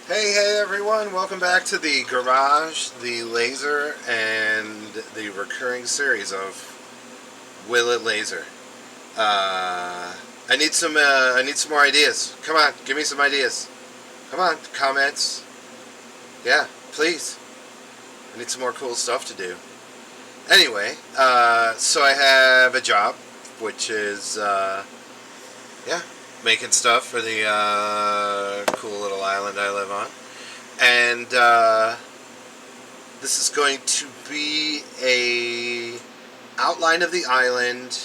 Hey everyone, welcome back to the garage, the laser, and the recurring series of Will It Laser. I need some more ideas. Come on, give me some ideas. Come on, comments. Yeah, please. I need some more cool stuff to do. Anyway, so I have a job, which is, yeah, making stuff for the cool little island I live on. And this is going to be a outline of the island.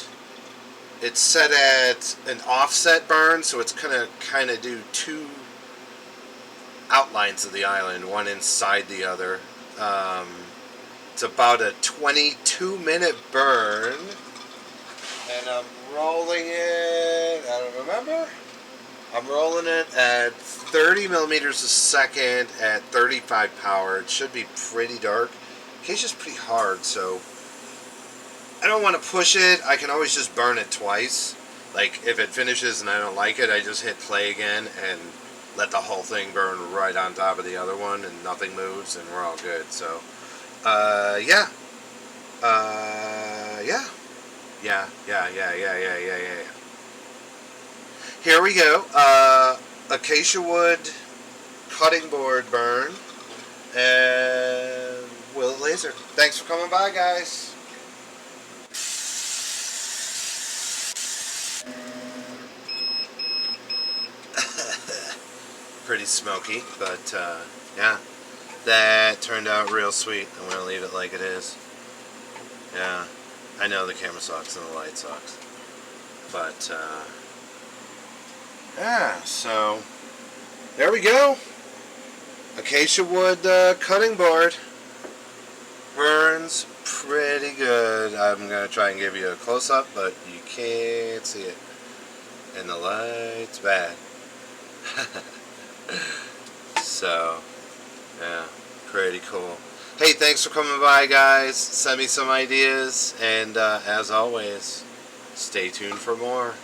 It's set at an offset burn, so it's gonna kind of do two outlines of the island, one inside the other. It's about a 22-minute burn, and I'm rolling it. I don't remember. I'm rolling it at 30 millimeters a second at 35 power. It should be pretty dark. Acacia's pretty hard, so I don't want to push it. I can always just burn it twice. Like, if it finishes and I don't like it, I just hit play again and let the whole thing burn right on top of the other one, and nothing moves, and we're all good. So, yeah. Yeah. Here we go. Acacia wood cutting board burn and Will It Laser. Thanks for coming by, guys. Pretty smoky, but yeah, that turned out real sweet. I'm gonna leave it like it is. Yeah, I know the camera sucks and the light sucks, but yeah, so there we go. Acacia wood cutting board burns pretty good. I'm gonna try and give you a close-up, but you can't see it, and the light's bad. So yeah, pretty cool. Hey, thanks for coming by, guys. Send me some ideas, and as always, stay tuned for more.